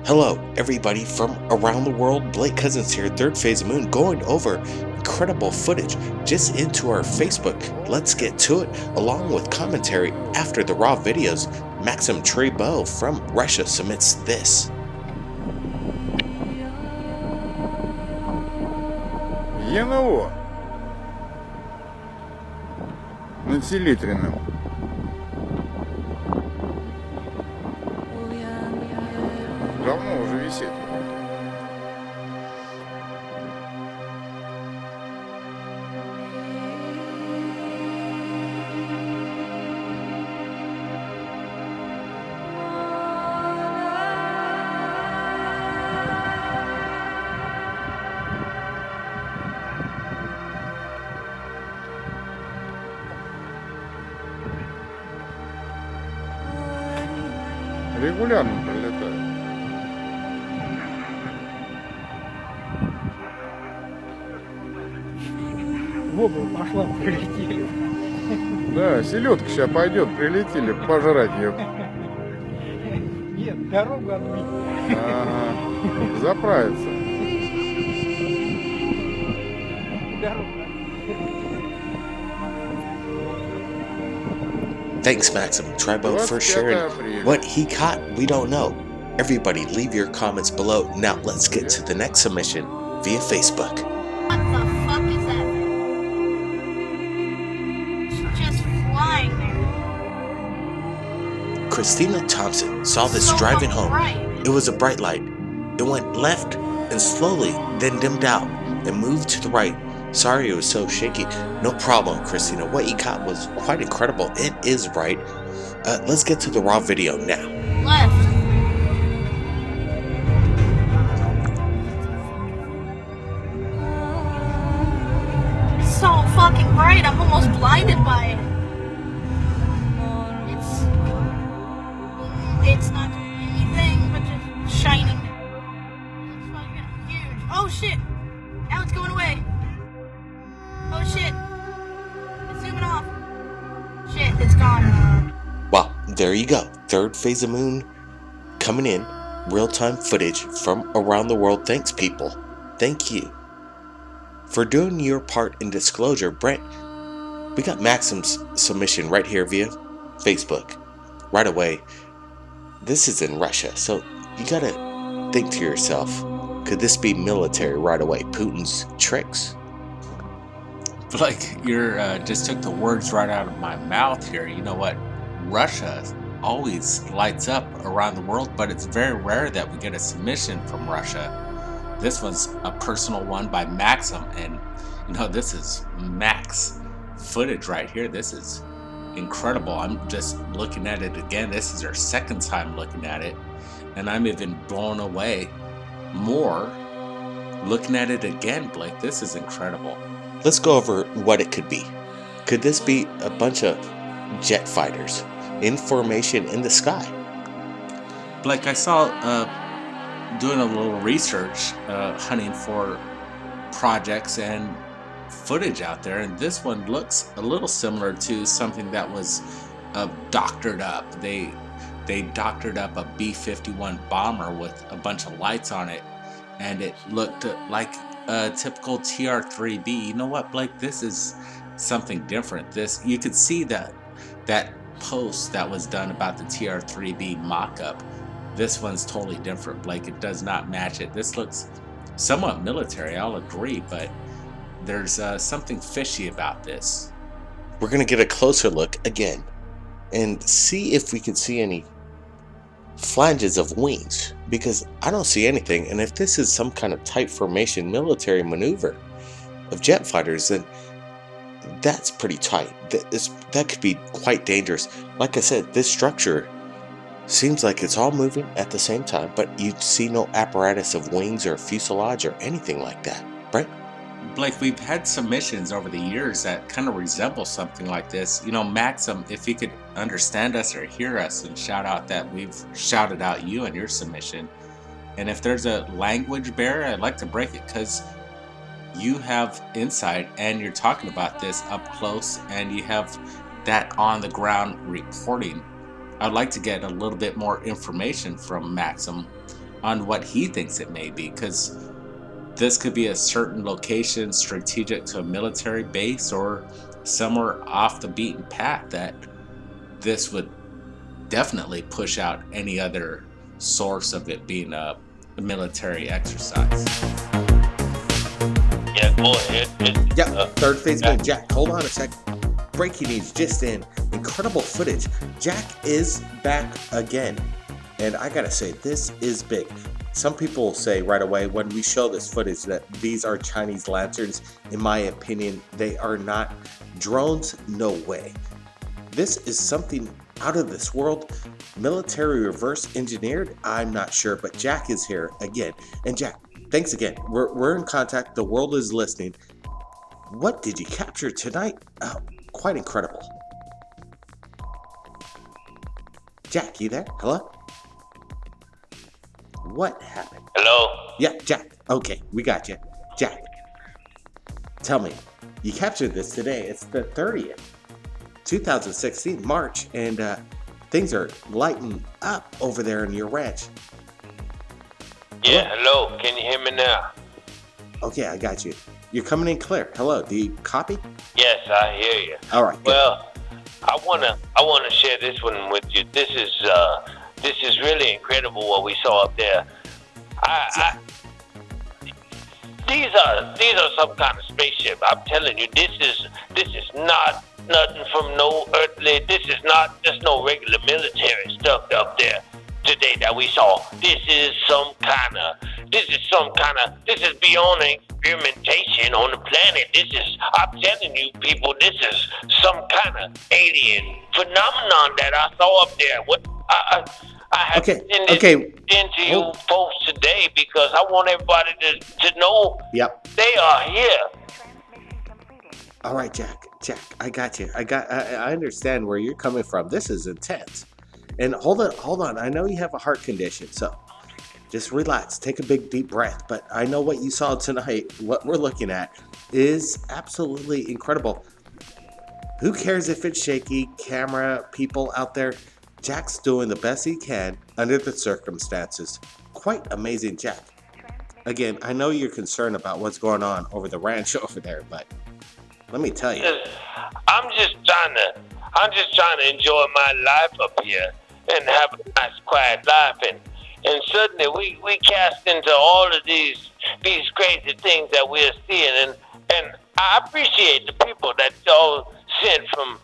Hello, everybody from around the world. Blake Cousins here, Third Phase of Moon, going over incredible footage just into our Facebook. Let's get to it, along with commentary after the raw videos. Maxim Treybeau from Russia submits this. ЕНО над Селитриным. Давно уже висит. Регулярно прилетает. В оба пошла, прилетели. Да, селедка сейчас пойдет, прилетели пожрать ее. Нет, дорогу отбить. Ага, заправиться. Дорогу. Thanks, Maxim Treybeau, for sharing what he caught. We don't know. Everybody, leave your comments below. Now, let's get to the next submission via Facebook. What the fuck is that thing? It's just flying there. Christina Thompson saw this So driving fucking home. bright. It was a bright light. It went left and slowly, then dimmed out and moved to the right. Sorry it was so shaky. No problem, Christina. What you caught was quite incredible. It is bright. Let's get to the raw video now. Left. It's so fucking bright, I'm almost blinded by it. It's not doing anything but just shining. It's fucking huge. Oh shit! Now it's going away. Oh shit! It's zooming off. Shit, it's gone. Well, there you go. Third Phase of Moon coming in. Real-time footage from around the world. Thanks, people. Thank you for doing your part in disclosure. Brent, we got Maxim's submission right here via Facebook. Right away. This is in Russia, so you gotta think to yourself, could this be military right away? Putin's tricks? Like, you just took the words right out of my mouth here. You know what? Russia always lights up around the world, but it's very rare that we get a submission from Russia. This one's a personal one by Maxim, and you know, this is Max footage right here. This is incredible. I'm just looking at it again. This is our second time looking at it, and I'm even blown away more looking at it again, Blake. This is incredible. Let's go over what it could be. Could this be a bunch of jet fighters in formation in the sky? Blake, I saw doing a little research, hunting for projects and footage out there, and this one looks a little similar to something that was doctored up. They doctored up a B-51 bomber with a bunch of lights on it, and it looked like a typical TR-3B. You know what, Blake? This is something different. This, you could see that post that was done about the TR-3B mock-up. This one's totally different, Blake. It does not match it. This looks somewhat military, I'll agree, but there's something fishy about this. We're going to get a closer look again and see if we can see any flanges of wings, because I don't see anything. And if this is some kind of tight formation military maneuver of jet fighters, then that's pretty tight. That could be quite dangerous. Like I said, this structure seems like it's all moving at the same time, but you see no apparatus of wings or fuselage or anything like that, right? Blake, we've had submissions over the years that kind of resemble something like this. You know, Maxim, if you could understand us or hear us and shout out that we've shouted out you and your submission. And if there's a language barrier, I'd like to break it, because you have insight and you're talking about this up close and you have that on the ground reporting. I'd like to get a little bit more information from Maxim on what he thinks it may be, because this could be a certain location strategic to a military base or somewhere off the beaten path that this would definitely push out any other source of it being a military exercise. Yeah, go ahead. Yeah, third phase moon. Jack, hold on a sec. Breaking news just in. Incredible footage. Jack is back again. And I gotta say, this is big. Some people say right away when we show this footage that these are Chinese lanterns. In my opinion, they are not drones. No way. This is something out of this world. Military reverse engineered? I'm not sure, but Jack is here again. And Jack, thanks again. We're in contact. The world is listening. What did you capture tonight? Oh, quite incredible. Jack, you there? Hello? What happened? Hello? Yeah, Jack. Okay, we got you. Jack, tell me, you captured this today. It's the 30th, 2016, March, and things are lighting up over there in your ranch. Yeah, hello. Can you hear me now? Okay, I got you. You're coming in clear. Hello, do you copy? Yes, I hear you. All right. Good. Well, I wanna share this one with you. This is really incredible what we saw up there. These are some kind of spaceship. I'm telling you, this is not nothing from no earthly. This is not just no regular military stuff up there today that we saw. This is beyond experimentation on the planet. I'm telling you people, this is some kind of alien phenomenon that I saw up there. I have to send this into you folks today because I want everybody to know they are here. All right, Jack, I got you. I understand where you're coming from. This is intense. And hold on. I know you have a heart condition, so just relax. Take a big deep breath. But I know what you saw tonight, what we're looking at, is absolutely incredible. Who cares if it's shaky? Camera people out there. Jack's doing the best he can under the circumstances. Quite amazing, Jack. Again, I know you're concerned about what's going on over the ranch over there, but let me tell you. I'm just trying to enjoy my life up here and have a nice, quiet life. And suddenly we cast into all of these crazy things that we're seeing. And I appreciate the people that y'all sent from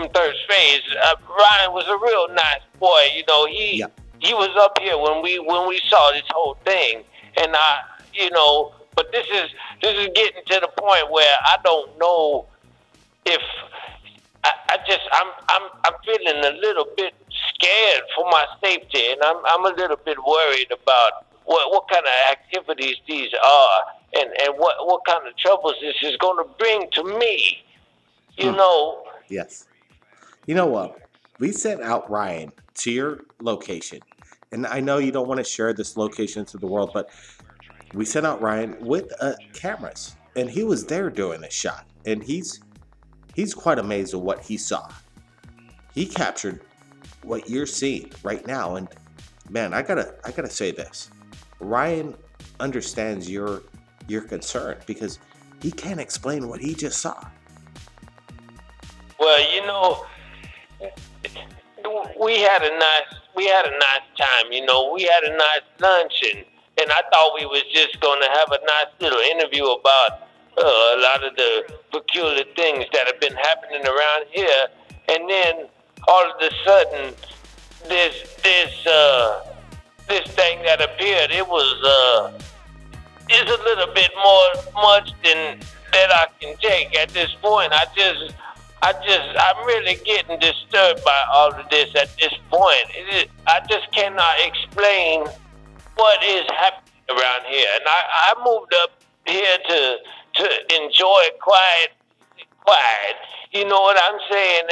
Third Phase. Ryan was a real nice boy. You know, he was up here when we saw this whole thing. And but this is getting to the point where I don't know if I'm feeling a little bit scared for my safety, and I'm a little bit worried about what kind of activities these are, and what kind of troubles this is going to bring to me. You know. Yes. You know what? We sent out Ryan to your location, and I know you don't want to share this location to the world, but we sent out Ryan with cameras, and he was there doing this shot, and he's quite amazed at what he saw. He captured what you're seeing right now, and man, I gotta say this. Ryan understands your concern because he can't explain what he just saw. Well, you know, we had a nice time. You know, we had a nice lunch, and I thought we was just gonna have a nice little interview about a lot of the peculiar things that have been happening around here, and then all of a sudden, this thing that appeared, it's a little bit much than that I can take at this point. I'm really getting disturbed by all of this at this point. I just cannot explain what is happening around here, and I moved up here to enjoy quiet. You know what I'm saying?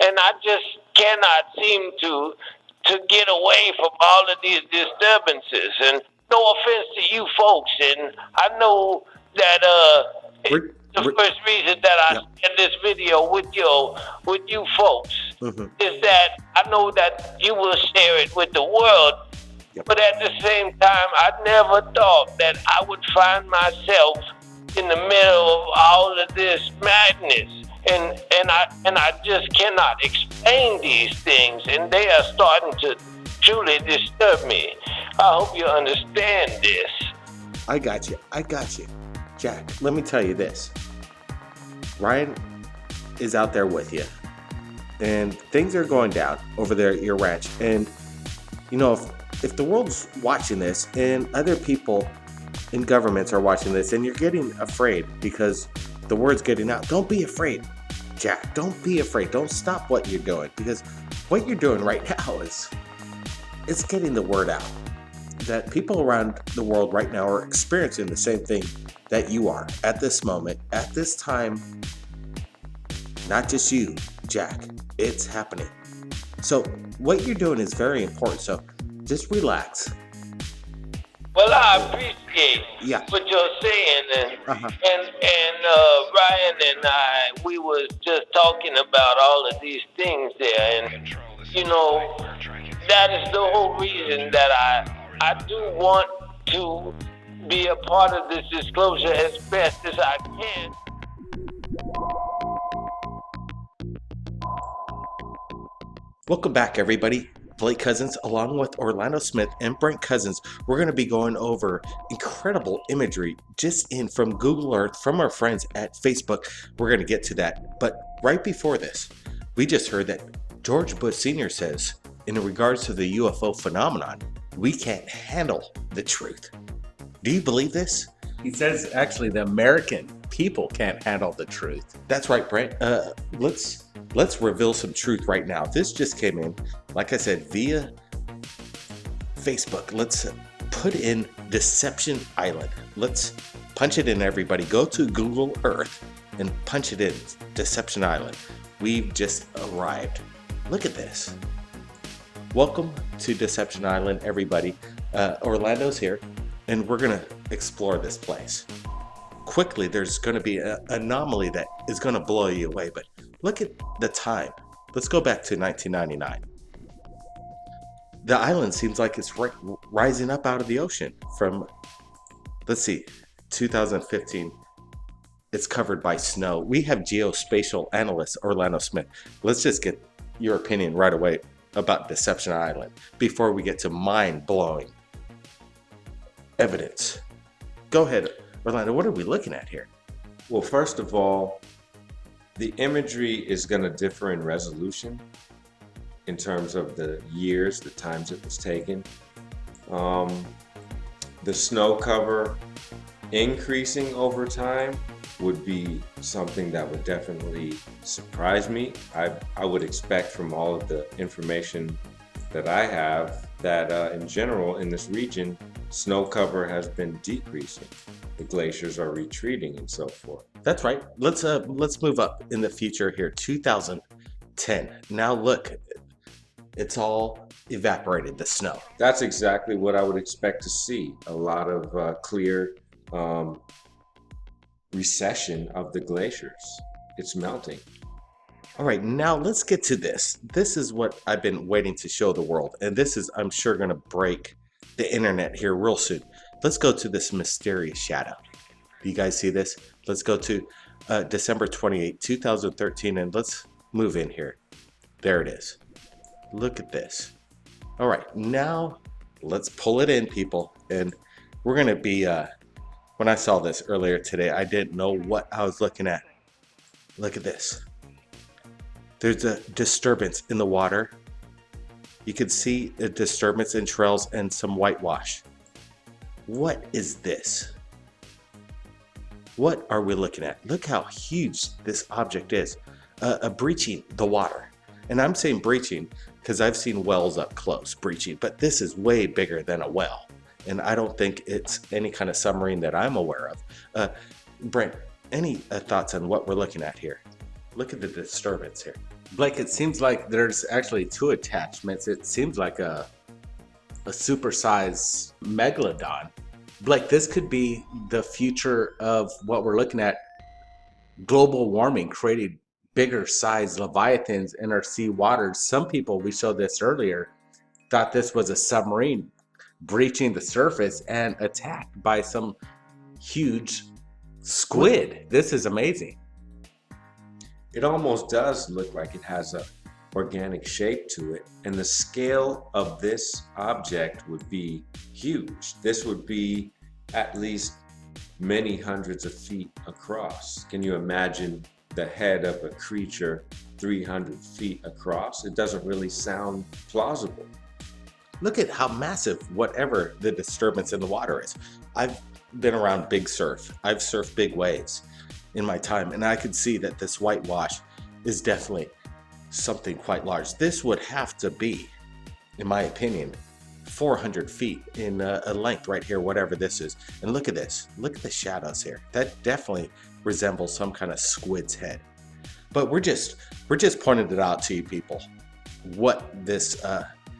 And I just cannot seem to get away from all of these disturbances. And no offense to you folks, and I know that the first reason that I shared this video with you folks is that I know that you will share it with the world Yep. But at the same time, I never thought that I would find myself in the middle of all of this madness. And I just cannot explain these things, and they are starting to truly disturb me. I hope you understand this. I got you. Jack, let me tell you this. Ryan is out there with you, and things are going down over there at your ranch. And, you know, if the world's watching this and other people in governments are watching this and you're getting afraid because the word's getting out, don't be afraid, Jack. Don't be afraid. Don't stop what you're doing, because what you're doing right now is it's getting the word out that people around the world right now are experiencing the same thing that you are at this moment, at this time. Not just you, Jack. It's happening. So what you're doing is very important. So just relax. Well, I appreciate Yeah. what you're saying, and Uh-huh. Ryan and I, we was just talking about all of these things there, and you know, that is the whole reason that I do want to be a part of this disclosure as best as I can. Welcome back, everybody. Blake Cousins, along with Orlando Smith and Brent Cousins, we're going to be going over incredible imagery just in from Google Earth from our friends at Facebook. We're going to get to that. But right before this, we just heard that George Bush Sr. says, in regards to the UFO phenomenon, we can't handle the truth. Do you believe this? He says actually the American people can't handle the truth. That's right, Brent. Let's reveal some truth right now. This just came in, like I said, via Facebook. Let's put in Deception Island. Let's punch it in, everybody. Go to Google Earth and punch it in, Deception Island. We've just arrived. Look at this. Welcome to Deception Island, everybody. Orlando's here, and we're going to explore this place. Quickly, there's going to be an anomaly that is going to blow you away, but look at the time. Let's go back to 1999. The island seems like it's rising up out of the ocean from, let's see, 2015. It's covered by snow. We have geospatial analyst Orlando Smith. Let's just get your opinion right away about Deception Island before we get to mind-blowing evidence. Go ahead, Orlando. What are we looking at here? Well, first of all, the imagery is going to differ in resolution in terms of the years, the times it was taken. The snow cover increasing over time would be something that would definitely surprise me. I would expect from all of the information that I have that in general in this region, snow cover has been decreasing. The glaciers are retreating and so forth. That's right. Let's move up in the future here. 2010. Now look, it's all evaporated, the snow. That's exactly what I would expect to see. A lot of clear recession of the glaciers. It's melting. All right, now let's get to this. This is what I've been waiting to show the world, and this is, I'm sure, going to break the internet here real soon. Let's go to this mysterious shadow. Do you guys see this? Let's go to December 28, 2013, and let's move in here. There it is. Look at this. All right, now let's pull it in, people, and we're going to be, when I saw this earlier today, I didn't know what I was looking at. Look at this. There's a disturbance in the water. You can see a disturbance in trails and some whitewash. What is this? What are we looking at? Look how huge this object is. Breaching the water. And I'm saying breaching because I've seen wells up close breaching, but this is way bigger than a well. And I don't think it's any kind of submarine that I'm aware of. Brent, any thoughts on what we're looking at here? Look at the disturbance here. Blake, it seems like there's actually two attachments. It seems like a supersized megalodon. Blake, this could be the future of what we're looking at. Global warming created bigger sized leviathans in our sea waters. Some people, we showed this earlier, thought this was a submarine. breaching the surface and attacked by some huge squid. This is amazing. It almost does look like it has a organic shape to it, and the scale of this object would be huge. This would be at least many hundreds of feet across. Can you imagine the head of a creature 300 feet across? It doesn't really sound plausible. Look at how massive whatever the disturbance in the water is. I've been around big surf. I've surfed big waves in my time, and I could see that this whitewash is definitely something quite large. This would have to be, in my opinion, 400 feet in a length right here, whatever this is. And look at this. Look at the shadows here. That definitely resembles some kind of squid's head. But we're just pointing it out to you people. What this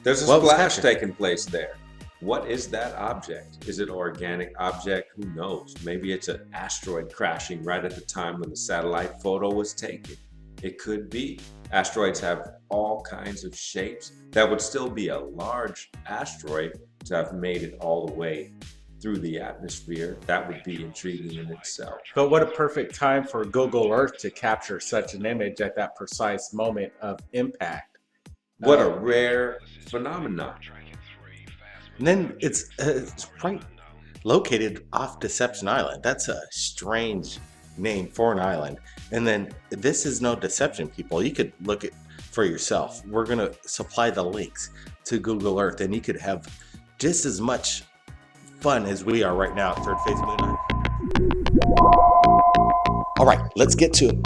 There's a what was splash happening. taking place there. What is that object? Is it an organic object? Who knows? Maybe it's an asteroid crashing right at the time when the satellite photo was taken. It could be. Asteroids have all kinds of shapes. That would still be a large asteroid to have made it all the way through the atmosphere. That would be intriguing in itself. But what a perfect time for Google Earth to capture such an image at that precise moment of impact. What a rare phenomenon. And then it's right located off Deception Island. That's a strange name for an island. And then this is no deception, people. You could look it for yourself. We're going to supply the links to Google Earth, and you could have just as much fun as we are right now at Third Phase Moon Island. All right, let's get to it.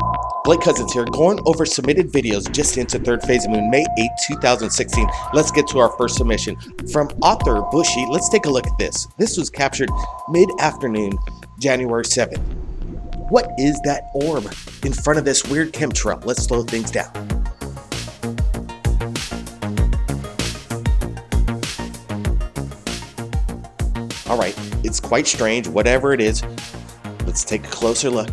Blake Cousins here, going over submitted videos just into Third Phase Moon, May 8, 2016. Let's get to our first submission from author Bushy. Let's take a look at this. This was captured mid-afternoon, January 7th. What is that orb in front of this weird chemtrail? Let's slow things down. All right, it's quite strange, whatever it is. Let's take a closer look.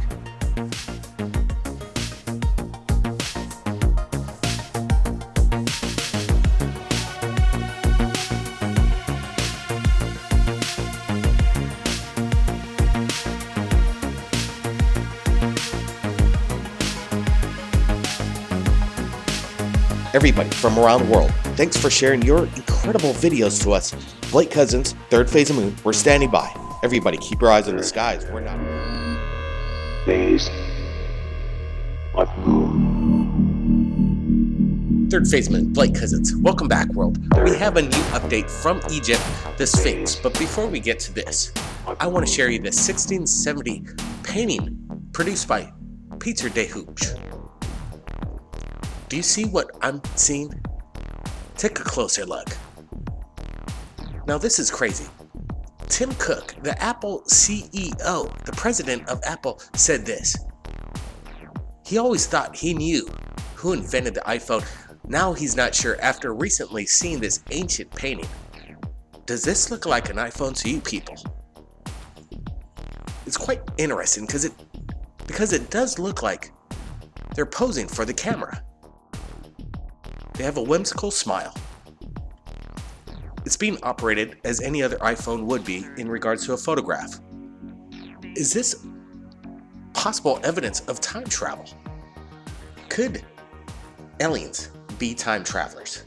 Everybody from around the world, thanks for sharing your incredible videos to us. Blake Cousins, Third Phase of Moon, we're standing by. Everybody keep your eyes on the skies. We're not. Phase of Moon. Third Phase Moon, Blake Cousins. Welcome back, world. We have a new update from Egypt, the Sphinx. But before we get to this, I want to share you the 1670 painting produced by Peter de Hooch. Do you see what I'm seeing? Take a closer look. Now this is crazy. Tim Cook, the Apple CEO, the president of Apple, said this. He always thought he knew who invented the iPhone. Now he's not sure after recently seeing this ancient painting. Does this look like an iPhone to you people? It's quite interesting because it does look like they're posing for the camera. They have a whimsical smile. It's being operated as any other iPhone would be in regards to a photograph. Is this possible evidence of time travel? Could aliens be time travelers?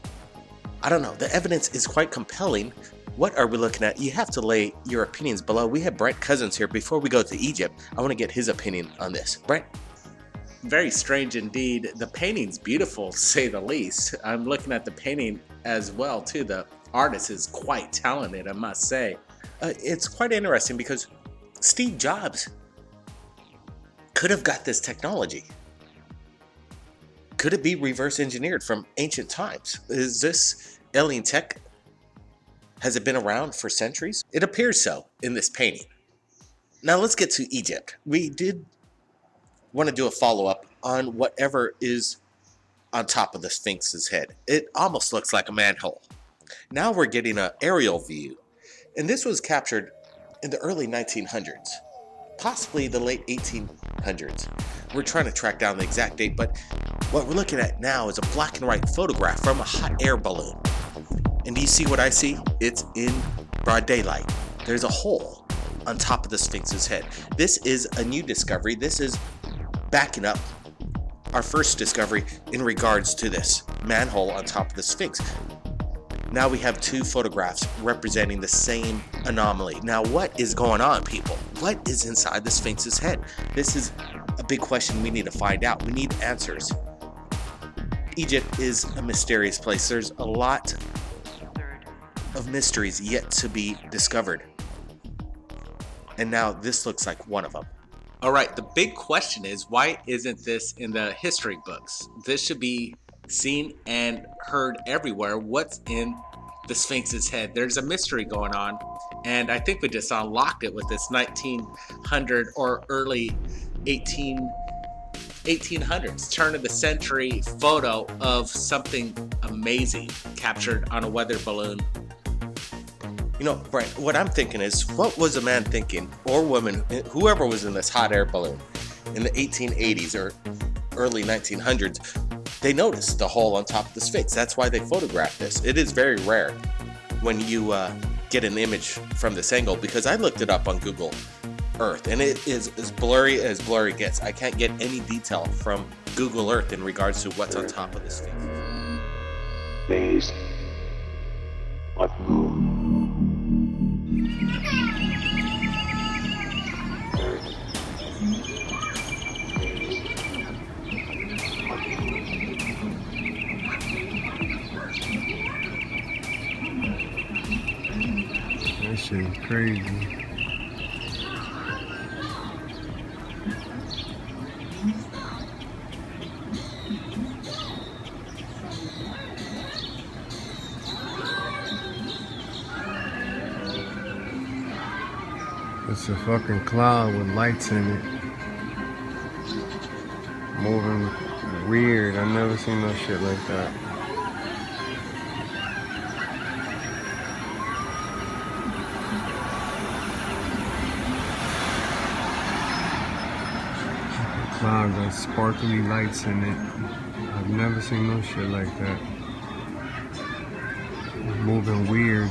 I don't know. The evidence is quite compelling. What are we looking at? You have to lay your opinions below. We have Brent Cousins here. Before we go to Egypt, I want to get his opinion on this. Brent? Very strange indeed. The painting's beautiful, to say the least. I'm looking at the painting as well, too. The artist is quite talented, I must say. It's quite interesting because Steve Jobs could have got this technology. Could it be reverse engineered from ancient times? Is this alien tech, has it been around for centuries? It appears so in this painting. Now let's get to Egypt. We did want to do a follow-up on whatever is on top of the Sphinx's head. It almost looks like a manhole. Now we're getting an aerial view, and this was captured in the early 1900s, possibly the late 1800s. We're trying to track down the exact date, but what we're looking at now is a black and white photograph from a hot air balloon. And do you see what I see? It's in broad daylight, there's a hole on top of the Sphinx's head. This is a new discovery. This is backing up our first discovery in regards to this manhole on top of the Sphinx. Now we have two photographs representing the same anomaly. Now what is going on, people? What is inside the Sphinx's head? This is a big question we need to find out. We need answers. Egypt is a mysterious place. There's a lot of mysteries yet to be discovered. And now this looks like one of them. All right, the big question is, why isn't this in the history books? This should be seen and heard everywhere. What's in the Sphinx's head? There's a mystery going on, and I think we just unlocked it with this 1900 or early 1800s, turn of the century photo of something amazing captured on a weather balloon. You know, Brian, what I'm thinking is, what was a man thinking, or woman, whoever was in this hot air balloon in the 1880s or early 1900s? They noticed the hole on top of the Sphinx. That's why they photographed this. It is very rare when you get an image from this angle, because I looked it up on Google Earth, and it is as blurry gets. I can't get any detail from Google Earth in regards to what's on top of the Sphinx. Phase of Moon. That shit is crazy. It's a fucking cloud with lights in it. Moving weird. I've never seen no shit like that. Cloud got sparkly lights in it. I've never seen no shit like that. Moving weird.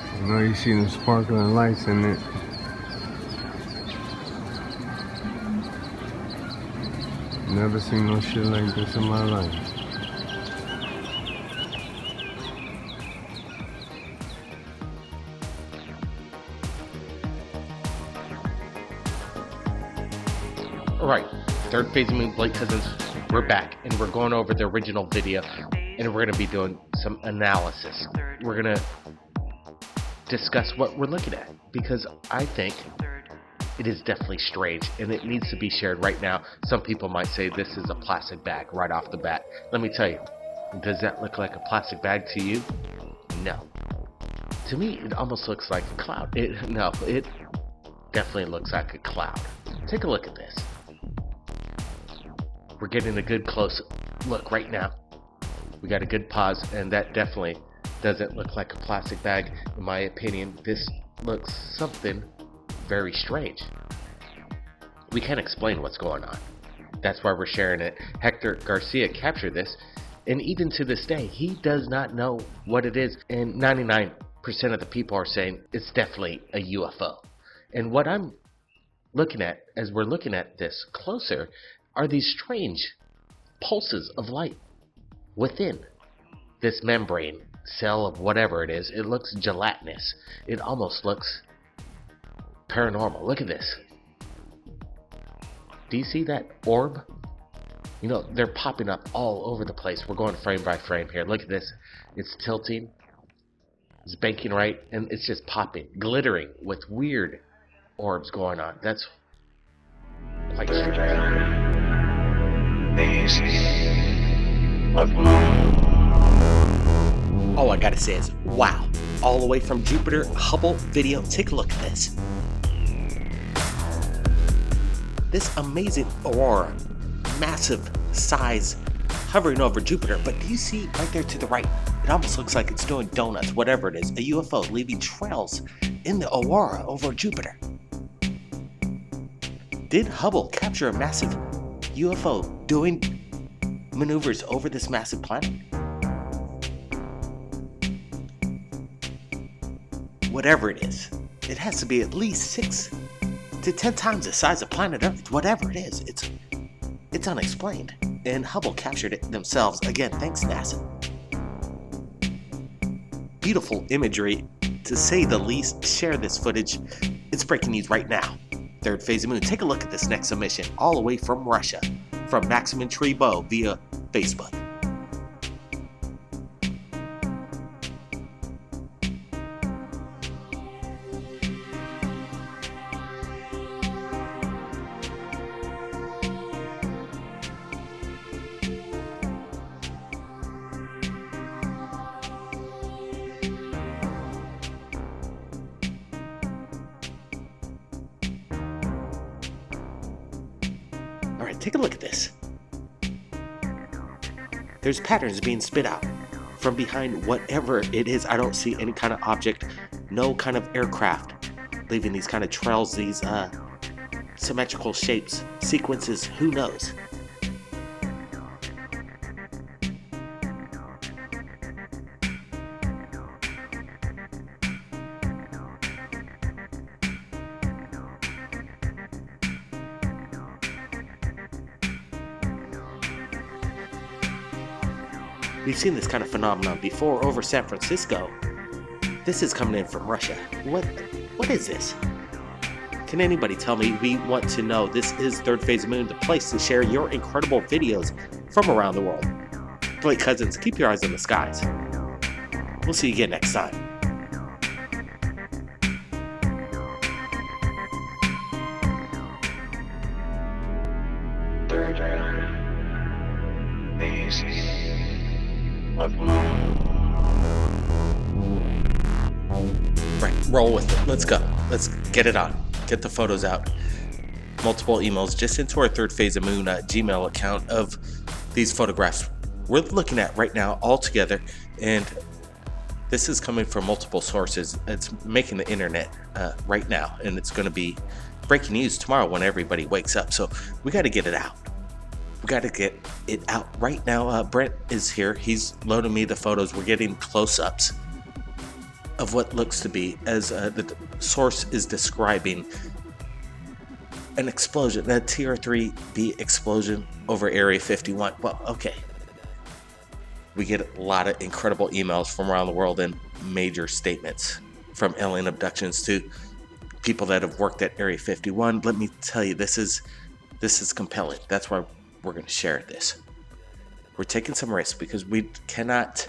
I know you see the sparkling lights in it. Never seen no shit like this in my life. Alright, Third Phase of Moon Blake Cousins, we're back, and we're going over the original video, and we're going to be doing some analysis. We're going to discuss what we're looking at, because I think it is definitely strange, and it needs to be shared right now. Some people might say this is a plastic bag right off the bat. Let me tell you, does that look like a plastic bag to you? No. To me, it almost looks like a cloud. It definitely looks like a cloud. Take a look at this. We're getting a good close look right now. We got a good pause, and that definitely doesn't look like a plastic bag. In my opinion, this looks something very strange. We can't explain what's going on. That's why we're sharing it. Hector Garcia captured this, and even to this day, he does not know what it is, and 99% of the people are saying it's definitely a UFO. And what I'm looking at, as we're looking at this closer, are these strange pulses of light within this membrane cell of whatever it is. It looks gelatinous. It almost looks paranormal. Look at this. Do you see that orb? You know, they're popping up all over the place. We're going frame by frame here. Look at this. It's tilting. It's banking right, and it's just popping, glittering with weird orbs going on. That's quite strange. Phase of Moon. All I gotta say is, wow. All the way from Jupiter, Hubble video. Take a look at this. This amazing aurora, massive size, hovering over Jupiter. But do you see right there to the right? It almost looks like it's doing donuts, whatever it is. A UFO leaving trails in the aurora over Jupiter. Did Hubble capture a massive UFO doing maneuvers over this massive planet? Whatever it is, it has to be at least 6 to 10 times the size of planet Earth. Whatever it is, it's unexplained. And Hubble captured it themselves. Again, thanks NASA. Beautiful imagery, to say the least. Share this footage. It's breaking news right now. Third Phase of Moon. Take a look at this next submission, all the way from Russia, from Maximum Trebo via Facebook. Alright, take a look at this. There's patterns being spit out from behind whatever it is. I don't see any kind of object, no kind of aircraft leaving these kind of trails, these symmetrical shapes, sequences, who knows. We've seen this kind of phenomenon before over San Francisco. This is coming in from Russia. What is this? Can anybody tell me? We want to know. This is Third Phase of Moon, the place to share your incredible videos from around the world. Blake Cousins, keep your eyes on the skies. We'll see you again next time. Third phase of moon. Right, roll with it. Let's go. Let's get it on. Get the photos out. Multiple emails just into our Third Phase of Moon Gmail account of these photographs we're looking at right now all together, and this is coming from multiple sources. It's making the internet right now, and it's going to be breaking news tomorrow when everybody wakes up. So we got to get it out. We got to get it out right now. Brent is here. He's loading me the photos. We're getting close-ups of what looks to be, as the source is describing, an explosion, a TR-3B explosion over Area 51. Well, okay. We get a lot of incredible emails from around the world and major statements, from alien abductions to people that have worked at Area 51. Let me tell you, this is compelling. That's why we're going to share this. We're taking some risks because we cannot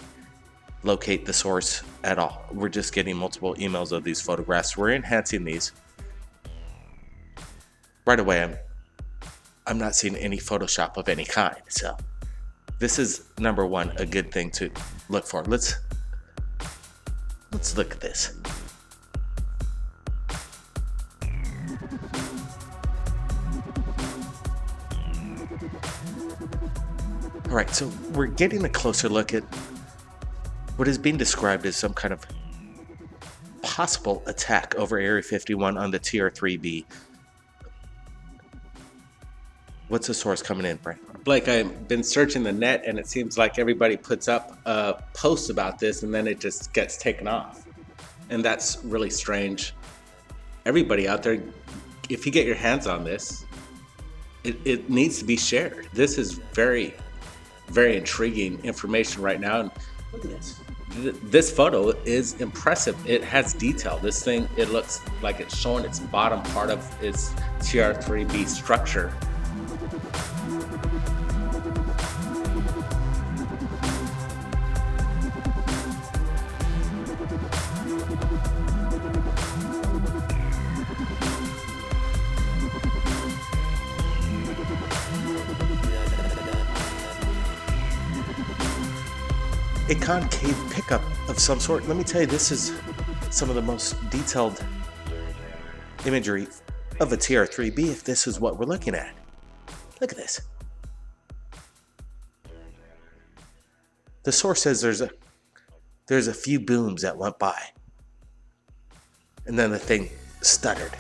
locate the source at all. We're just getting multiple emails of these photographs. We're enhancing these. Right away, I'm not seeing any Photoshop of any kind. So this is, number one, a good thing to look for. Let's look at this. All right, so we're getting a closer look at what is being described as some kind of possible attack over Area 51 on the TR-3B. What's the source coming in, Brent? Blake, I've been searching the net, and it seems like everybody puts up posts about this, and then it just gets taken off. And that's really strange. Everybody out there, if you get your hands on this, it needs to be shared. This is very, very intriguing information right now. And look at this. This photo is impressive. It has detail. This thing, it looks like it's showing its bottom part of its TR-3B structure. A concave pickup of some sort. Let me tell you, this is some of the most detailed imagery of a TR-3B if this is what we're looking at. Look at this. The source says there's a There's a few booms that went by. And then the thing stuttered.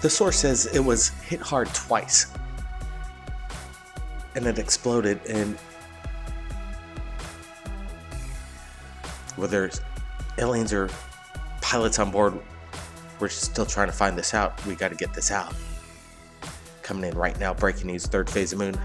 The source says it was hit hard twice. And it exploded, and whether aliens or pilots on board, we're still trying to find this out. We got to get this out. Coming in right now, breaking news, third phase of moon.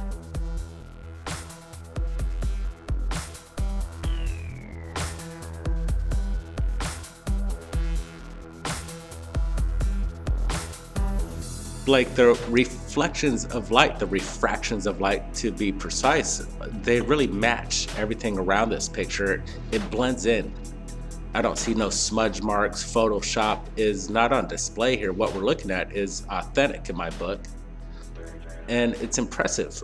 Like the reflections of light, the refractions of light to be precise, they really match everything around this picture. It blends in. I don't see no smudge marks. Photoshop is not on display here. What we're looking at is authentic in my book, and it's impressive.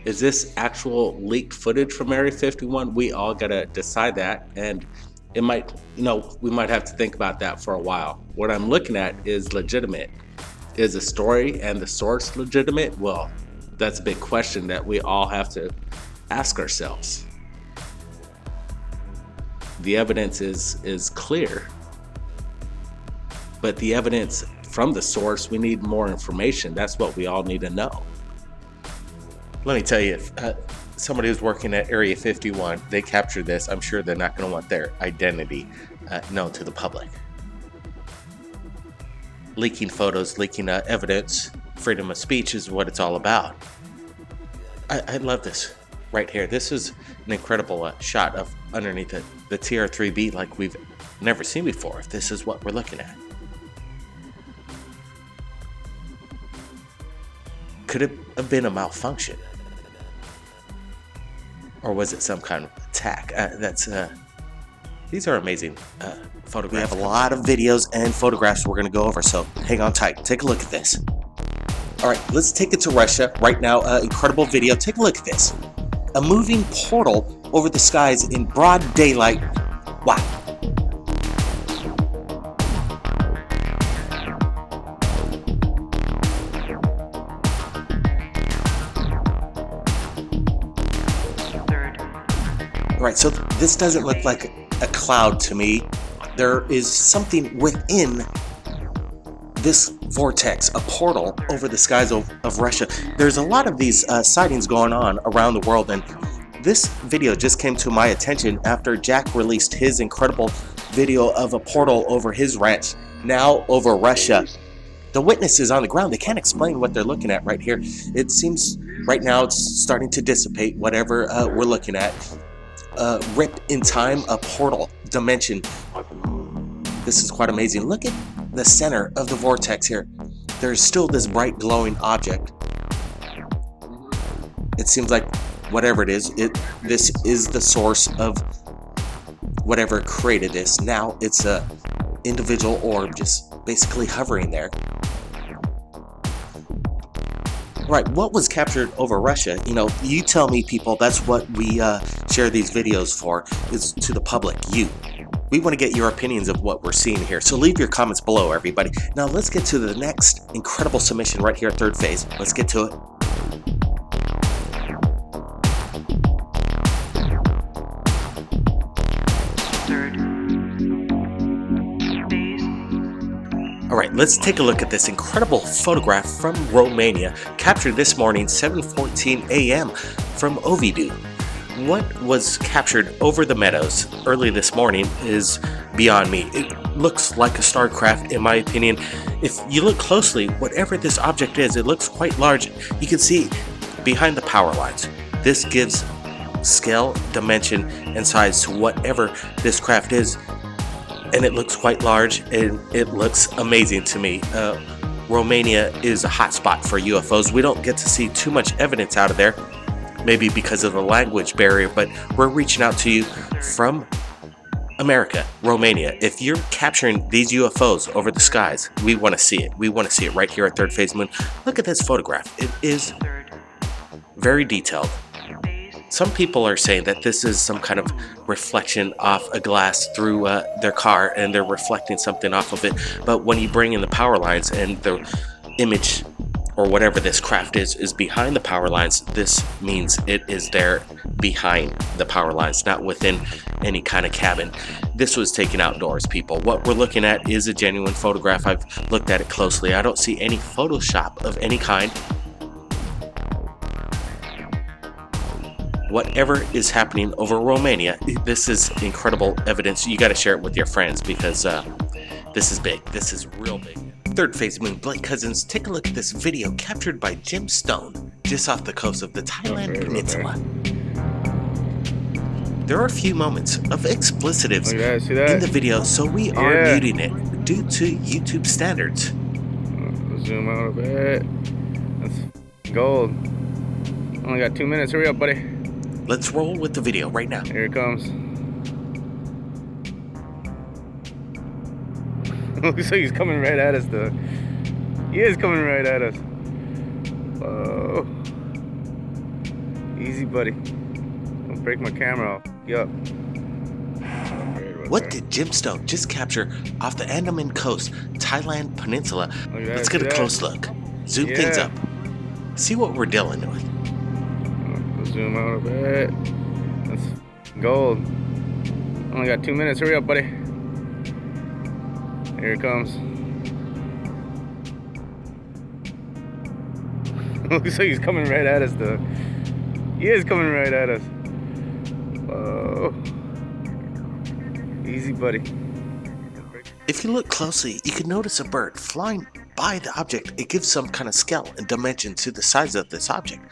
Is this actual leaked footage from Area 51? We all gotta decide that, and it might, we might have to think about that for a while. What I'm looking at is legitimate. Is the story and the source legitimate? Well, that's a big question that we all have to ask ourselves. The evidence is clear, but the evidence from the source, we need more information. That's what we all need to know. Let me tell you, if somebody who's working at Area 51, they captured this, I'm sure they're not going to want their identity known to the public. Leaking photos, leaking evidence, freedom of speech is what it's all about. I love this right here. This is an incredible shot of underneath the TR-3B like we've never seen before, if this is what we're looking at. Could it have been a malfunction? Or was it some kind of attack? These are amazing photographs. We have a lot of videos and photographs we're going to go over, so hang on tight. Take a look at this. All right, let's take it to Russia right now. Incredible video. Take a look at this. A moving portal over the skies in broad daylight. Wow. All right, so this doesn't look like a cloud to me. There is something within this vortex, a portal over the skies of Russia. There's a lot of these sightings going on around the world, and this video just came to my attention after Jack released his incredible video of a portal over his ranch, now over Russia. The witnesses on the ground, they can't explain what they're looking at right here. It seems right now it's starting to dissipate, whatever we're looking at. Ripped in time, a portal dimension. This is quite amazing. Look at the center of the vortex here. There's still this bright glowing object. It seems like whatever it is, this is the source of whatever created this. Now it's a individual orb just basically hovering there. Right, what was captured over Russia? You tell me, people. That's what we share these videos for, is to the public, you. We want to get your opinions of what we're seeing here, so leave your comments below, everybody. Now let's get to the next incredible submission right here at Third Phase. Let's get to it. All right, let's take a look at this incredible photograph from Romania, captured this morning, 7:14 a.m. from Ovidiu. What was captured over the meadows early this morning is beyond me. It looks like a starcraft, in my opinion. If you look closely, whatever this object is, it looks quite large. You can see behind the power lines. This gives scale, dimension, and size to whatever this craft is. And it looks quite large, and it looks amazing to me. Romania is a hotspot for UFOs. We don't get to see too much evidence out of there, maybe because of the language barrier, but we're reaching out to you from America, Romania. If you're capturing these UFOs over the skies, we want to see it. We want to see it right here at Third Phase Moon. Look at this photograph. It is very detailed. Some people are saying that this is some kind of reflection off a glass through their car, and they're reflecting something off of it. But when you bring in the power lines and the image or whatever this craft is behind the power lines, this means it is there behind the power lines, not within any kind of cabin. This was taken outdoors, people. What we're looking at is a genuine photograph. I've looked at it closely. I don't see any Photoshop of any kind. Whatever is happening over Romania, this is incredible evidence. You got to share it with your friends, because this is big. This is real big. Third Phase Moon, Blake Cousins, take a look at this video captured by Jim Stone just off the coast of the Thailand Peninsula. There are a few moments of explicitives in the video, so we are muting it due to YouTube standards. Zoom out a bit. That's gold. Only got 2 minutes. Hurry up, buddy. Let's roll with the video right now. Here it comes. Looks like he's coming right at us, though. He is coming right at us. Whoa. Easy, buddy. Don't break my camera off. Yup. What did Jim Stone just capture off the Andaman Coast, Thailand Peninsula? Let's get a close look. Zoom things up. See what we're dealing with. Zoom out a bit. That's gold. Only got 2 minutes. Hurry up, buddy. Here it comes. Looks like he's coming right at us, though. He is coming right at us. Whoa. Easy, buddy. If you look closely, you can notice a bird flying by the object. It gives some kind of scale and dimension to the size of this object.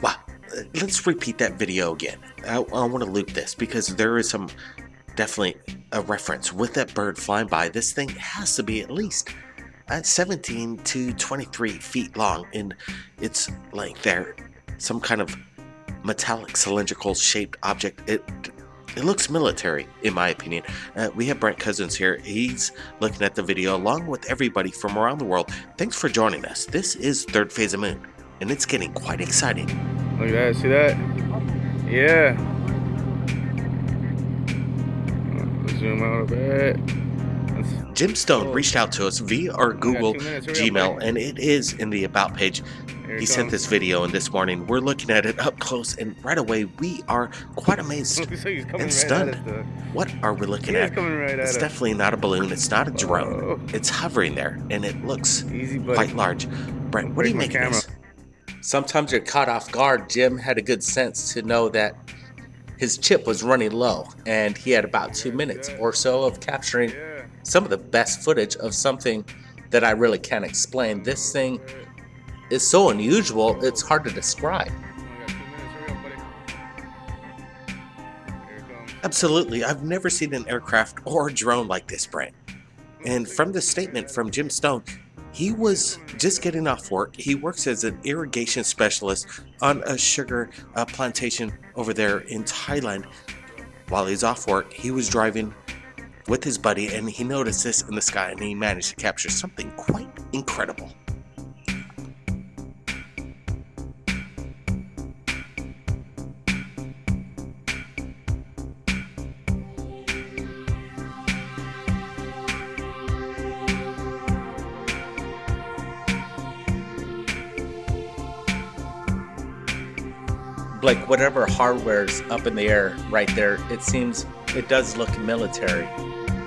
Wow. Let's repeat that video again. I want to loop this because there is some definitely a reference with that bird flying by. This thing has to be at least 17 to 23 feet long in its length there. Some kind of metallic cylindrical shaped object. It looks military, in my opinion. We have Brent Cousins here. He's looking at the video along with everybody from around the world. Thanks for joining us. This is Third Phase of Moon, and it's getting quite exciting. Look at that, see that? Yeah. Zoom out a bit. Jim Stone reached out to us via our Google Gmail, and it is in the About page. He sent this video, and this morning we're looking at it up close, and right away we are quite amazed and stunned. What are we looking at? It's definitely not a balloon. It's not a drone. It's hovering there, and it looks quite large. Brent, what do you make of this? Sometimes you're caught off guard. Jim had a good sense to know that his chip was running low, and he had about 2 minutes or so of capturing some of the best footage of something that I really can't explain. This thing is so unusual, it's hard to describe. Absolutely. I've never seen an aircraft or a drone like this, Brent. And from the statement from Jim Stone, he was just getting off work. He works as an irrigation specialist on a sugar plantation over there in Thailand. While he's off work, he was driving with his buddy, and he noticed this in the sky, and he managed to capture something quite incredible. Like whatever hardware's up in the air right there, it seems it does look military,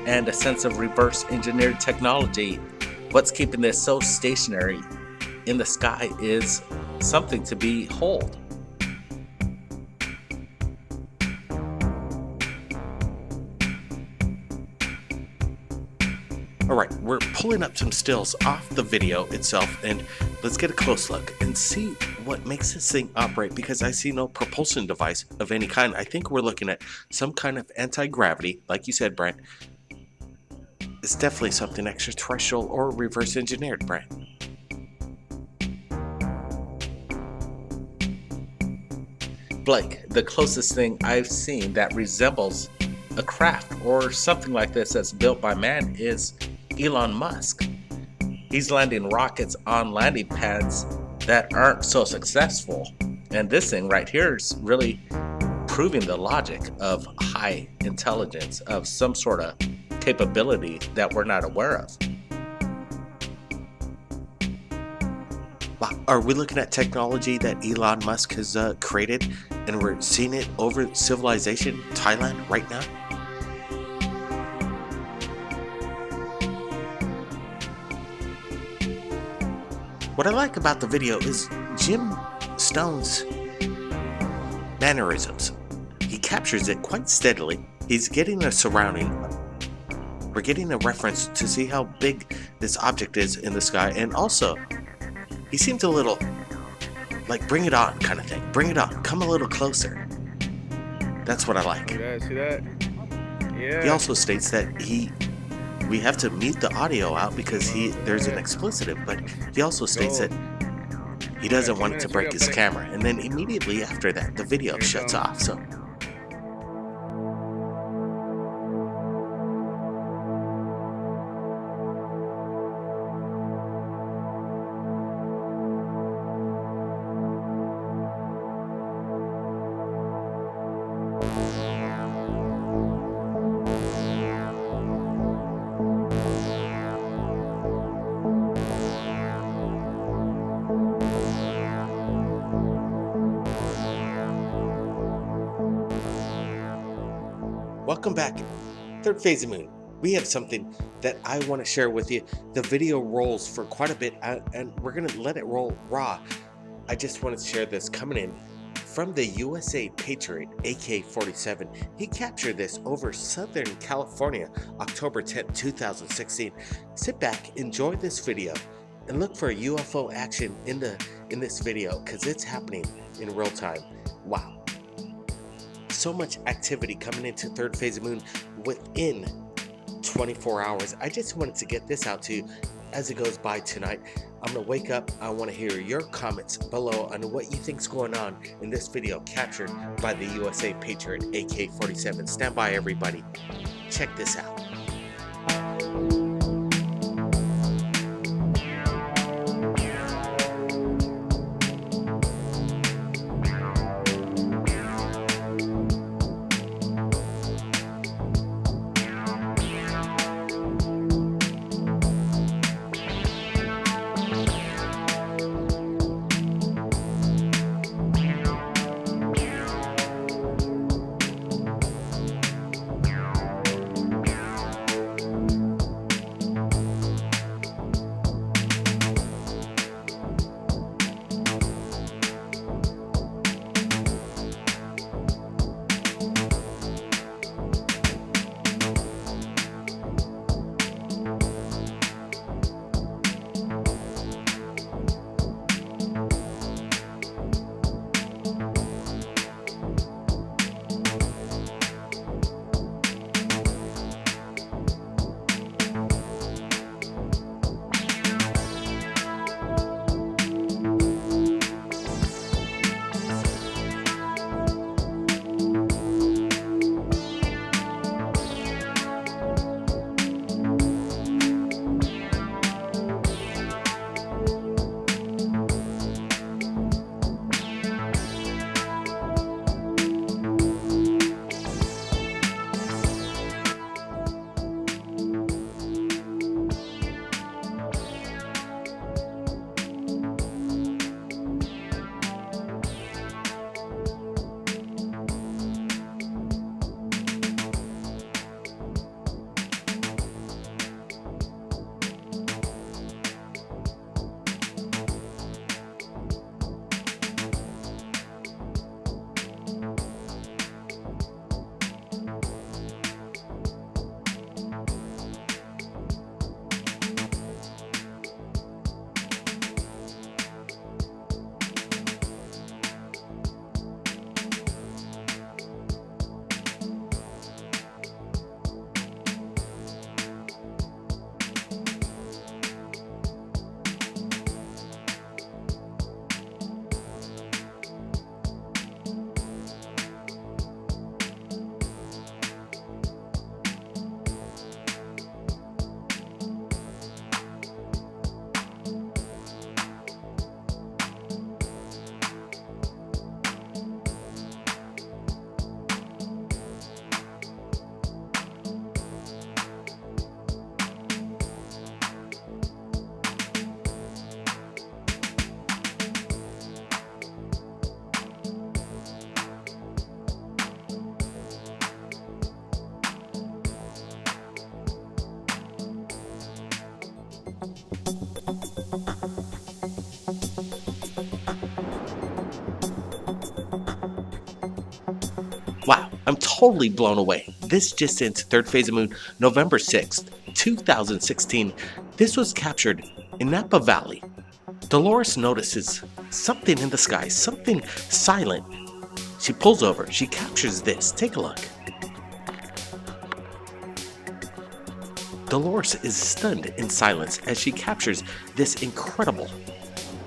and a sense of reverse engineered technology. What's keeping this so stationary in the sky is something to behold. Alright, we're pulling up some stills off the video itself, and let's get a close look and see what makes this thing operate, because I see no propulsion device of any kind. I think we're looking at some kind of anti-gravity, like you said, Brent. It's definitely something extraterrestrial or reverse engineered, Brent. Blake, the closest thing I've seen that resembles a craft or something like this that's built by man is Elon Musk. He's landing rockets on landing pads that aren't so successful, And this thing right here is really proving the logic of high intelligence, of some sort of capability that we're not aware of. Wow. Are we looking at technology that Elon Musk has created, and we're seeing it over civilization, Thailand, right now? What I like about the video is Jim Stone's mannerisms. He captures it quite steadily. He's getting a surrounding. We're getting a reference to see how big this object is in the sky, and also he seems a little like bring it on kind of thing. Bring it on. Come a little closer. That's what I like. See that? Yeah. He also states that we have to mute the audio out because there's an explicitive, but he also states that he doesn't want it to break his camera. And then immediately after that, the video shuts off. So welcome back, Third Phase of Moon. We have something that I want to share with you. The video rolls for quite a bit, and we're going to let it roll raw. I just wanted to share this coming in from the USA Patriot AK-47. He captured this over Southern California, October 10th, 2016. Sit back, enjoy this video, and look for UFO action in this video, because it's happening in real time. Wow. So much activity coming into Third Phase of Moon within 24 hours. I just wanted to get this out to you as it goes by tonight. I'm gonna wake up. I want to hear your comments below on what you think's going on in this video captured by the USA Patriot AK-47. Stand by, everybody. Check this out. Wow, I'm totally blown away. This just into Third Phase of Moon, November 6th, 2016. This was captured in Napa Valley. Dolores notices something in the sky, something silent. She pulls over, she captures this. Take a look. Dolores is stunned in silence as she captures this incredible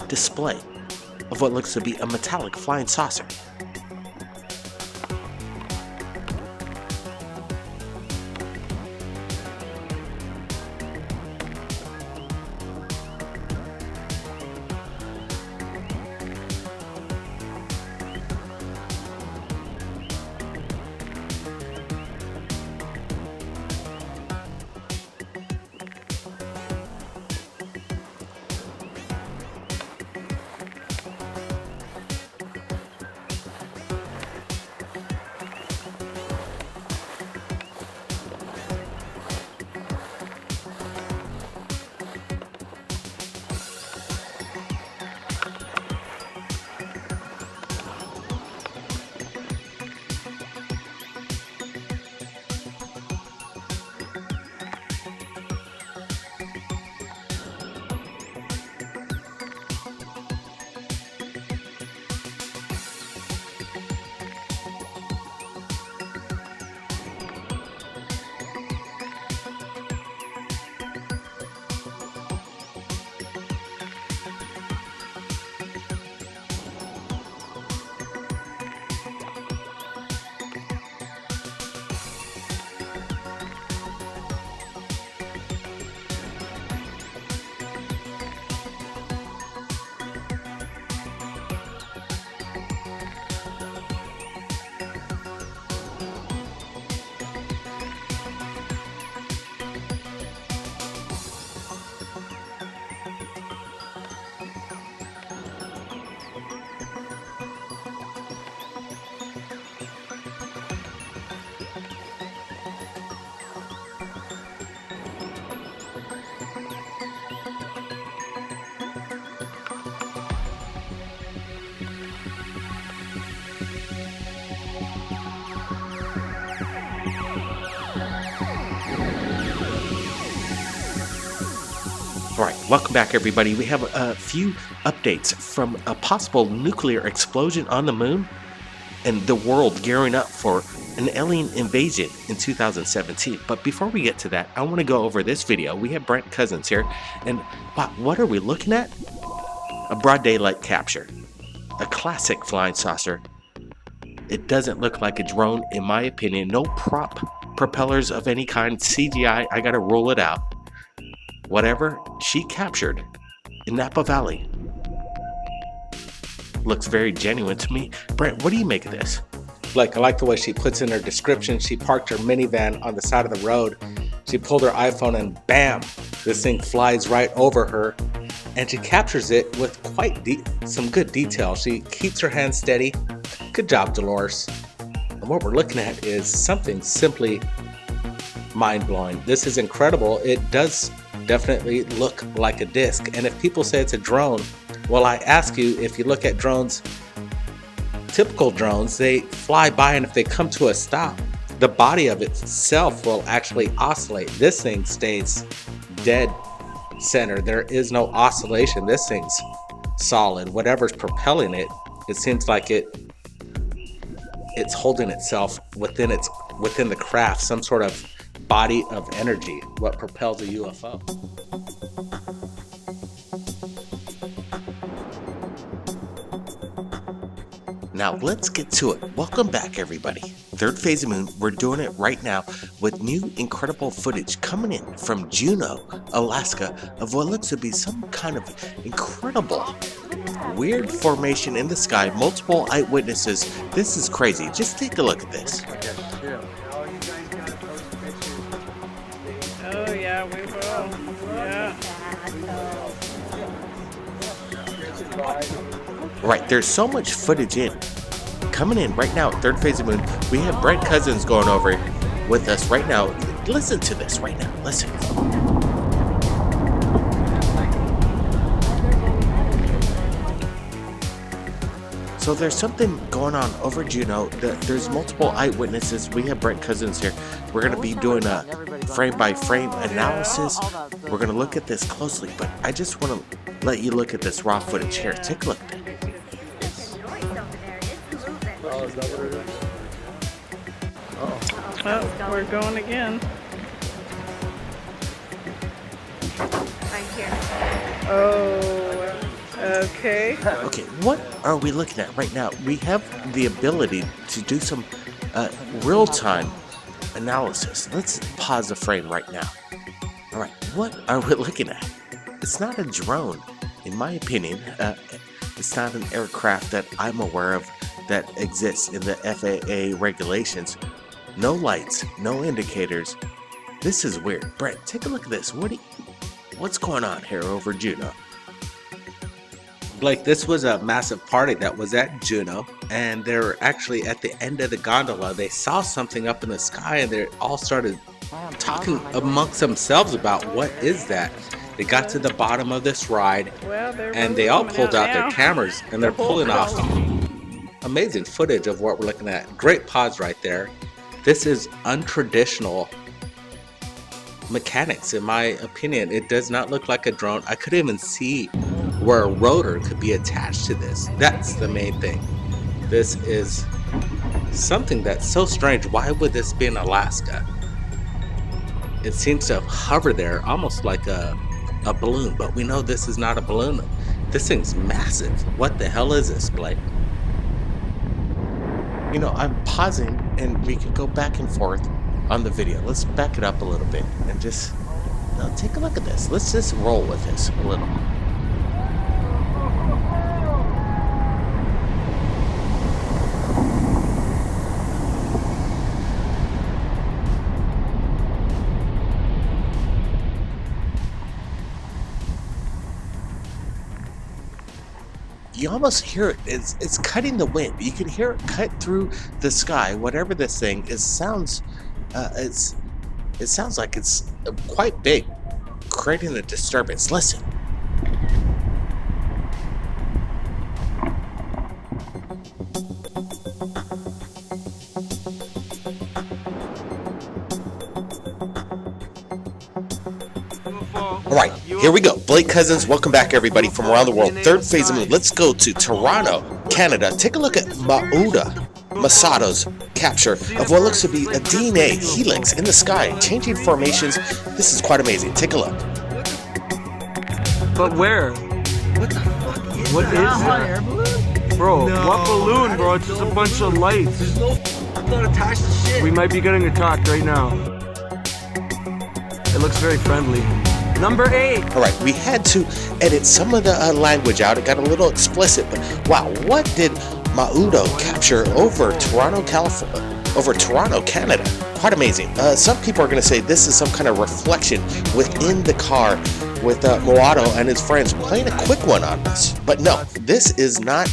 display of what looks to be a metallic flying saucer. Alright, welcome back everybody. We have a few updates from a possible nuclear explosion on the moon and the world gearing up for an alien invasion in 2017. But before we get to that, I want to go over this video. We have Brent Cousins here, and wow, what are we looking at? A broad daylight capture. A classic flying saucer. It doesn't look like a drone in my opinion. No prop propellers of any kind. CGI, I gotta rule it out. Whatever she captured in Napa Valley looks very genuine to me. Brent, what do you make of this? Like, I like the way she puts in her description. She parked her minivan on the side of the road. She pulled her iPhone and bam, this thing flies right over her. And she captures it with quite some good detail. She keeps her hand steady. Good job, Dolores. And what we're looking at is something simply mind-blowing. This is incredible. It does definitely look like a disc. And if people say it's a drone, well, I ask you, if you look at drones, typical drones, they fly by, and if they come to a stop, the body of itself will actually oscillate. This thing stays dead center. There is no oscillation. This thing's solid. Whatever's propelling it, it seems like it's holding itself within the craft, some sort of body of energy, what propels a UFO. Now let's get to it. Welcome back everybody. Third Phase of Moon, we're doing it right now with new incredible footage coming in from Juneau, Alaska, of what looks to be some kind of incredible weird formation in the sky. Multiple eyewitnesses. This is crazy. Just take a look at this. Oh yeah, we will. Yeah. Right, there's so much footage coming in right now at Third Phase of Moon. We have Brent Cousins going over with us right now. Listen to this right now. Listen. So there's something going on over Juneau. There's multiple eyewitnesses. We have Brent Cousins here. We're going to be doing a frame-by-frame analysis. We're going to look at this closely, but I just want to let you look at this raw footage here. Take a look at it. Oh, we're going again. Oh, okay. Okay, what are we looking at right now? We have the ability to do some real-time analysis. Let's pause the frame right now. All right, what are we looking at? It's not a drone, in my opinion. It's not an aircraft that I'm aware of that exists in the FAA regulations. No lights, no indicators. This is weird. Brent, take a look at this. What's going on here over Juneau? Blake, this was a massive party that was at Juneau, and they were actually at the end of the gondola. They saw something up in the sky, and they all started talking amongst themselves about what is that. They got to the bottom of this ride, and they all pulled out their cameras, and they're pulling off amazing footage of what we're looking at. Great pause right there. This is untraditional mechanics, in my opinion. It does not look like a drone. I couldn't even see where a rotor could be attached to this. That's the main thing. This is something that's so strange. Why would this be in Alaska? It seems to hover there almost like a balloon, but we know this is not a balloon. This thing's massive. What the hell is this, Blake? You know, I'm pausing and we can go back and forth on the video. Let's back it up a little bit and just take a look at this. Let's just roll with this a little. You almost hear it. It's cutting the wind. You can hear it cut through the sky. Whatever this thing is, sounds it sounds like it's quite big, creating a disturbance. Listen. All right, here we go. Blake Cousins, welcome back, everybody, from around the world. Third phase of moon. Let's go to Toronto, Canada. Take a look at Mauda Masato's capture of what looks to be a DNA helix in the sky, changing formations. This is quite amazing. Take a look. But where? What the fuck is What is that? it? Bro, what balloon, bro? It's just a bunch of lights. There's no not attached to shit. We might be getting attacked right now. It looks very friendly. Number 8. All right, we had to edit some of the language out. It got a little explicit, but wow, what did Maudo capture over Toronto, Canada? Quite amazing. Some people are going to say this is some kind of reflection within the car with Moato and his friends playing a quick one on us. But no, this is not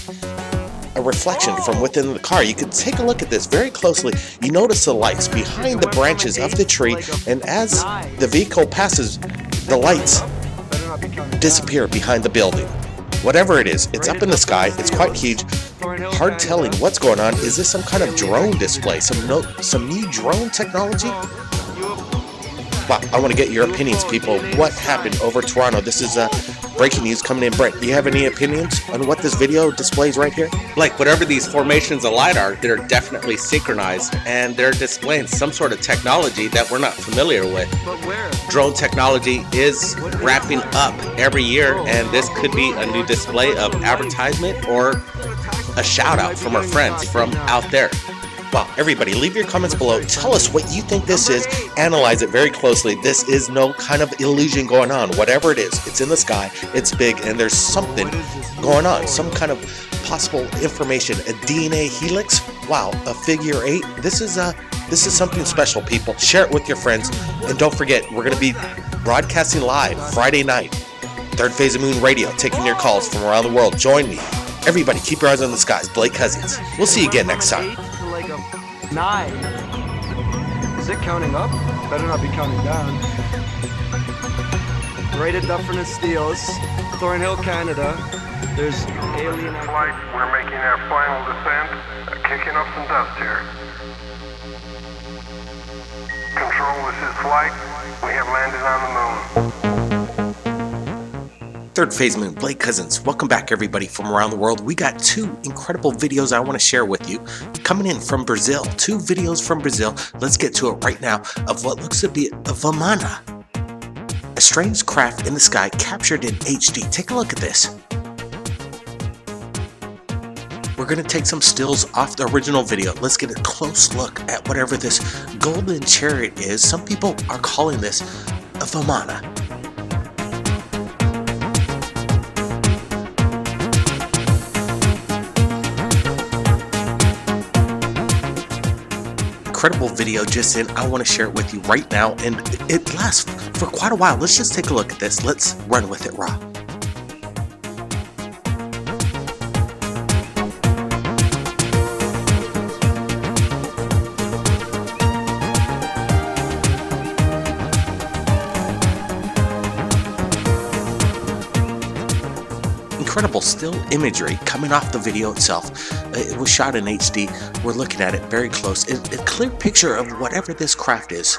a reflection from within the car. You can take a look at this very closely. You notice the lights behind the branches of the tree, and as the vehicle passes, the lights disappear behind the building. Whatever it is, it's up in the sky. It's quite huge. Hard telling what's going on. Is this some kind of drone display? Some new drone technology? Wow, I want to get your opinions, people. What happened over Toronto? This is breaking news coming in. Brent, do you have any opinions on what this video displays right here? Like, whatever these formations of light are, they're definitely synchronized, and they're displaying some sort of technology that we're not familiar with. But where? Drone technology is ramping up every year, and this could be a new display of advertisement or a shout out from our friends from out there. Wow, everybody, leave your comments below. Tell us what you think this is. Analyze it very closely. This is no kind of illusion going on. Whatever it is, it's in the sky, it's big, and there's something going on. Some kind of possible information. A DNA helix? Wow, a figure 8? This is something special, people. Share it with your friends. And don't forget, we're going to be broadcasting live Friday night. Third Phase of Moon Radio, taking your calls from around the world. Join me. Everybody, keep your eyes on the skies. Blake Cousins. We'll see you again next time. 9. Is it counting up? Better not be counting down. Right at Dufferin and Steeles, Thornhill, Canada. There's alien Flight, we're making our final descent, kicking up some dust here. Control, this is flight. We have landed on the moon. Third Phase Moon, Blake Cousins. Welcome back, everybody from around the world. We got two incredible videos I want to share with you. Coming in from Brazil, two videos from Brazil. Let's get to it right now of what looks to be a Vamana. A strange craft in the sky captured in HD. Take a look at this. We're going to take some stills off the original video. Let's get a close look at whatever this golden chariot is. Some people are calling this a Vamana. Incredible video just in. I want to share it with you right now, and it lasts for quite a while. Let's just take a look at this. Let's run with it raw. Incredible still imagery coming off the video itself. It was shot in HD. We're looking at it very close. A clear picture of whatever this craft is.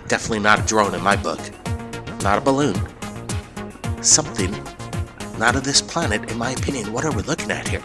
Definitely not a drone in my book. Not a balloon. Something not of this planet, in my opinion. What are we looking at here?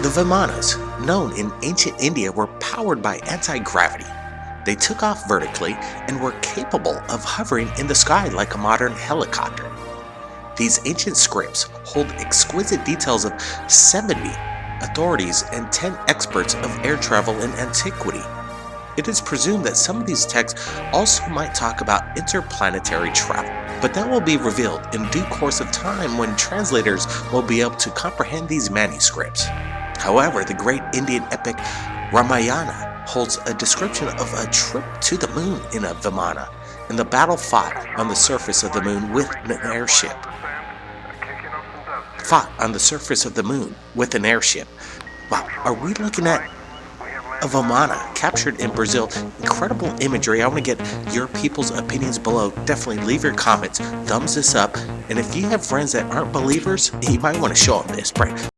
The Vimanas, known in ancient India, were powered by anti-gravity. They took off vertically and were capable of hovering in the sky like a modern helicopter. These ancient scripts hold exquisite details of 70 authorities and 10 experts of air travel in antiquity. It is presumed that some of these texts also might talk about interplanetary travel, but that will be revealed in due course of time when translators will be able to comprehend these manuscripts. However, the great Indian epic Ramayana holds a description of a trip to the moon in a Vimana and the battle fought on the surface of the moon with an airship. Wow, are we looking at a Vimana captured in Brazil? Incredible imagery. I want to get your people's opinions below. Definitely leave your comments, thumbs this up, and if you have friends that aren't believers, you might want to show them this.